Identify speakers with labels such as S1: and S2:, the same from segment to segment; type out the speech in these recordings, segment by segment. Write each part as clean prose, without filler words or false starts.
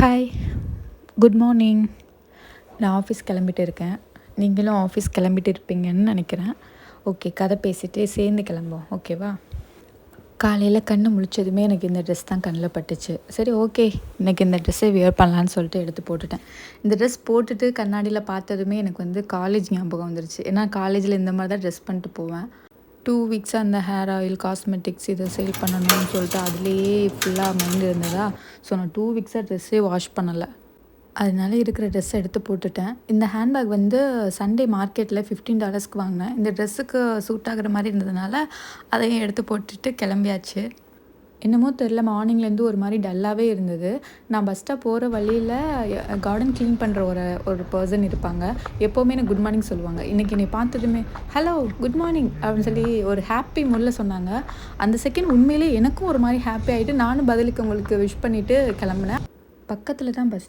S1: Hi, good morning. நான் office கிளம்பிட்டு இருக்கேன். நீங்களும் ஆஃபீஸ் கிளம்பிட்டு இருப்பீங்கன்னு நினைக்கிறேன். ஓகே, கதை பேசிகிட்டே சேர்ந்து கிளம்போம், ஓகேவா? காலையில் கண்ணு முழிச்சதுமே எனக்கு இந்த ட்ரெஸ் தான் கண்ணில் பட்டுச்சு. சரி, ஓகே, இன்றைக்கி இந்த ட்ரெஸ்ஸை வியர் பண்ணலான்னு சொல்லிட்டு எடுத்து போட்டுட்டேன். இந்த ட்ரெஸ் போட்டுட்டு கண்ணாடியில் பார்த்ததுமே எனக்கு காலேஜ் ஞாபகம் வந்துருச்சு. ஏன்னா காலேஜில் இந்த மாதிரி தான் ட்ரெஸ் பண்ணிட்டு போவேன். 2 வீக்ஸாக அந்த ஹேர் ஆயில், காஸ்மெட்டிக்ஸ் இதை சேல் பண்ணணும்னு சொல்லிட்டு அதுலேயே ஃபுல்லாக மைண்ட் இருந்ததா. ஸோ நான் 2 வீக்ஸாக ட்ரெஸ்ஸே வாஷ் பண்ணலை. அதனால இருக்கிற ட்ரெஸ்ஸை எடுத்து போட்டுட்டேன். இந்த ஹேண்ட்பேக் சண்டே மார்க்கெட்டில் $15க்கு வாங்கினேன். இந்த ட்ரெஸ்ஸுக்கு சூட் ஆகிற மாதிரி இருந்ததுனால அதையும் எடுத்து போட்டுட்டு கிளம்பியாச்சு. என்னமோ தெரில, மார்னிங்லேருந்து ஒரு மாதிரி டல்லாகவே இருந்தது. நான் பஸ் ஸ்டாப் போகிற வழியில் கார்டன் க்ளீன் பண்ணுற ஒரு பர்சன் இருப்பாங்க. எப்போவுமே எனக்கு குட் மார்னிங் சொல்லுவாங்க. இன்றைக்கி என்னை பார்த்ததுமே ஹலோ குட் மார்னிங் அப்படின்னு சொல்லி ஒரு ஹாப்பி மூடில் சொன்னாங்க. அந்த செகண்ட் உண்மையிலே எனக்கும் ஒரு மாதிரி ஹாப்பி ஆகிட்டு நானும் பதிலுக்கு உங்களுக்கு விஷ் பண்ணிவிட்டு கிளம்புனேன். பக்கத்தில் தான் பஸ்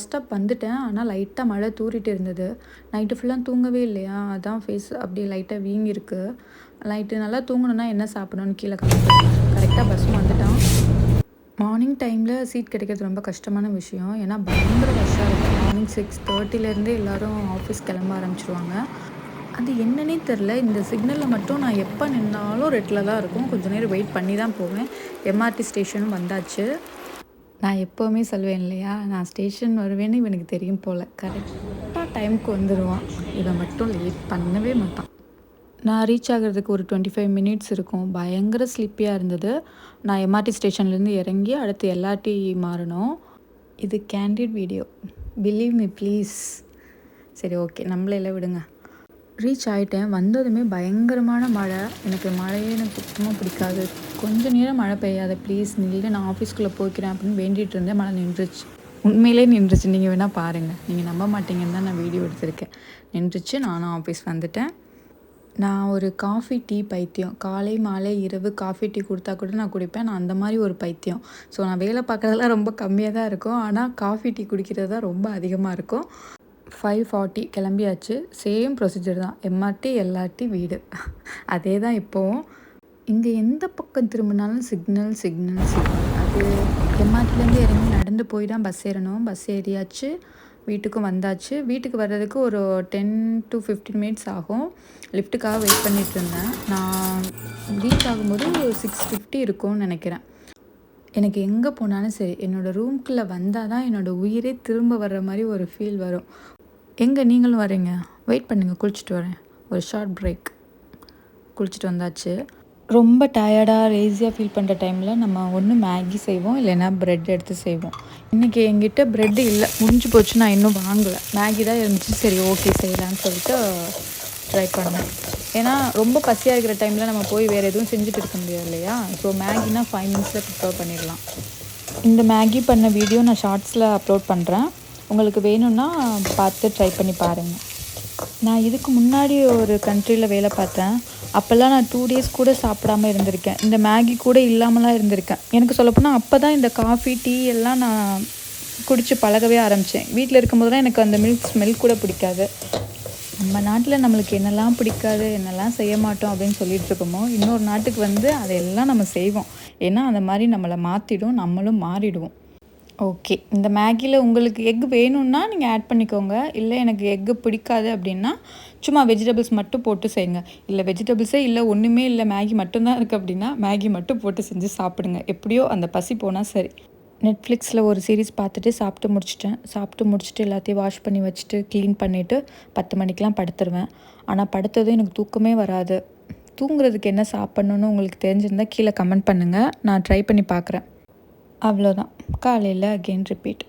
S1: ஸ்டாப் வந்துட்டேன். ஆனால் லைட்டாக மழை தூறிட்டு இருந்தது. நைட்டு ஃபுல்லாக தூங்கவே இல்லையா, அதான் ஃபேஸ் அப்படியே லைட்டாக வீங்கிருக்கு. நைட்டு நல்லா தூங்கணுன்னா என்ன சாப்பிடணும்னு கீழே கரெக்டாக பஸ்ஸும் வந்துட்டான். மார்னிங் டைமில் சீட் கிடைக்கிறது ரொம்ப கஷ்டமான விஷயம். ஏன்னா பயங்கர ரஷ்ஷாக இருக்கும். மார்னிங் 6:30லேருந்தே எல்லோரும் ஆஃபீஸ் கிளம்ப ஆரம்பிச்சிருவாங்க. அது என்னன்னே தெரில, இந்த சிக்னலில் மட்டும் நான் எப்போ நின்னாலும் ரெட்டில் தான் இருக்கும். கொஞ்சம் நேரம் வெயிட் பண்ணி தான் போவேன். எம்ஆர்டி ஸ்டேஷனும் வந்தாச்சு. நான் எப்போவுமே சொல்வேன் இல்லையா, நான் ஸ்டேஷன் வருவேன்னு இவனுக்கு தெரியும் போல். கரெக்டாக டைமுக்கு வந்துடுவான். இவன் மட்டும் லேட் பண்ணவே மாட்டான். நான் ரீச் ஆகிறதுக்கு ஒரு 25 மினிட்ஸ் இருக்கும். பயங்கர ஸ்லிப்பியாக இருந்தது. நான் எம்ஆர்டி ஸ்டேஷன்லேருந்து இறங்கி அடுத்து எல்ஆர்டி மாறணும். இது candid video, believe me please. சரி, ஓகே, நம்மளே விடுங்க. ரீச் ஆகிட்டேன். வந்ததுமே பயங்கரமான மழை. எனக்கு மழையே சுத்தமாக பிடிக்காது. கொஞ்சம் நேரம் மழை பெய்யாத ப்ளீஸ் நின்று, நான் ஆஃபீஸ்க்குள்ளே போய்க்கிறேன் அப்படின்னு வேண்டிகிட்டு இருந்தேன். மழை நின்றுச்சு. உண்மையிலே நின்றுச்சு. நீங்கள் வேணால் பாருங்கள். நீங்கள் நம்ப மாட்டீங்கன்னு தான் நான் வீடியோ எடுத்திருக்கேன். நின்றுச்சு. நானும் ஆஃபீஸ் வந்துட்டேன். நான் ஒரு காஃபி டீ பைத்தியம். காலை மாலை இரவு காஃபி டீ கொடுத்தா கூட நான் குடிப்பேன். நான் அந்த மாதிரி ஒரு பைத்தியம். ஸோ நான் வேலை பார்க்குறதெல்லாம் ரொம்ப கம்மியாக தான் இருக்கும். ஆனால் காஃபி டீ குடிக்கிறது தான் ரொம்ப அதிகமாக இருக்கும். 5:40 கிளம்பியாச்சு. சேம் ப்ரொசீஜர் தான். எம்ஆர்டி எல்ஆர்டி வீடு, அதே தான் இப்போவும். இங்கே எந்த பக்கம் திரும்பினாலும் சிக்னல். அது எம்ஆர்டிலேருந்து இறங்கி நடந்து போய் தான் பஸ் ஏறணும். பஸ் ஏறியாச்சு. வீட்டுக்கும் வந்தாச்சு. வீட்டுக்கு வர்றதுக்கு ஒரு 10 to 15 மினிட்ஸ் ஆகும். லிஃப்ட்டுக்காக வெயிட் பண்ணிகிட்டு இருந்தேன். நான் ரீச் ஆகும்போது 6:50 இருக்கும்னு நினைக்கிறேன். எனக்கு எங்கே போனாலும் சரி, என்னோடய ரூம்குள்ளே வந்தால் தான் என்னோடய உயிரே திரும்ப வர்ற மாதிரி ஒரு ஃபீல் வரும். எங்கே நீங்களும் வரீங்க? வெயிட் பண்ணுங்கள், குளிச்சுட்டு வரேன். ஒரு ஷார்ட் பிரேக். குளிச்சுட்டு வந்தாச்சு. ரொம்ப டயர்டாக லேசியாக ஃபீல் பண்ணுற டைமில் நம்ம ஒன்று மேகி செய்வோம், இல்லைன்னா ப்ரெட் எடுத்து செய்வோம். இன்றைக்கி என்கிட்ட ப்ரெட்டு இல்லை, முடிஞ்சு போச்சு. நான் இன்னும் வாங்கலை. மேகி தான் இருந்துச்சு. சரி, ஓகே, செய்யலான்னு சொல்லிட்டு ட்ரை பண்ணேன். ஏன்னா ரொம்ப பசியாக இருக்கிற டைமில் நம்ம போய் வேறு எதுவும் செஞ்சுட்டு இருக்க முடியாது இல்லையா. ஸோ மேகினா 5 மினிட்ஸில் ப்ரிப்பேர் பண்ணிடலாம். இந்த மேகி பண்ண வீடியோ நான் ஷார்ட்ஸில் அப்லோட் பண்ணுறேன். உங்களுக்கு வேணும்னா பார்த்து ட்ரை பண்ணி பாருங்கள். நான் இதுக்கு முன்னாடி ஒரு கண்ட்ரியில் வேலை பார்த்தேன். அப்போல்லாம் நான் 2 டேஸ் கூட சாப்பிடாமல் இருந்திருக்கேன். இந்த மேகி கூட இல்லாமலாம் இருந்திருக்கேன். எனக்கு சொல்லப்போனால் அப்போ தான் இந்த காஃபி டீ எல்லாம் நான் குடித்து பழகவே ஆரம்பித்தேன். வீட்டில் இருக்கும்போதெல்லாம் எனக்கு அந்த மில்க் ஸ்மெல் கூட பிடிக்காது. நம்ம நாட்டில் நம்மளுக்கு என்னெல்லாம் பிடிக்காது, என்னெல்லாம் செய்ய மாட்டோம் அப்படின்னு சொல்லிட்டு இருக்கோமோ, இன்னொரு நாட்டுக்கு அதையெல்லாம் நம்ம செய்வோம். ஏன்னா அந்த மாதிரி நம்மளை மாற்றிடும், நம்மளும் மாறிடுவோம். ஓகே, இந்த மேகியில் உங்களுக்கு எக் வேணும்னா நீங்கள் ஆட் பண்ணிக்கோங்க. இல்லை எனக்கு எக்கு பிடிக்காது அப்படின்னா சும்மா வெஜிடபிள்ஸ் மட்டும் போட்டு செய்யுங்க. இல்லை வெஜிடபிள்ஸே இல்லை, ஒன்றுமே இல்லை, மேகி மட்டும்தான் இருக்குது அப்படின்னா மேகி மட்டும் போட்டு செஞ்சு சாப்பிடுங்க. எப்படியோ அந்த பசி போனால் சரி. நெட்ஃப்ளிக்ஸில் ஒரு சீரீஸ் பார்த்துட்டு சாப்பிட்டு முடிச்சுட்டு எல்லாத்தையும் வாஷ் பண்ணி வச்சுட்டு க்ளீன் பண்ணிவிட்டு 10 மணிக்கெலாம் படுத்துருவேன். ஆனால் படுத்ததும் எனக்கு தூக்கமே வராது. தூங்குறதுக்கு என்ன சாப்பிட்ணுன்னு உங்களுக்கு தெரிஞ்சிருந்தால் கீழே கமெண்ட் பண்ணுங்கள். நான் ட்ரை பண்ணி பார்க்குறேன். அவ்வளோதான். காலையில் அகெயின் ரிப்பீட்.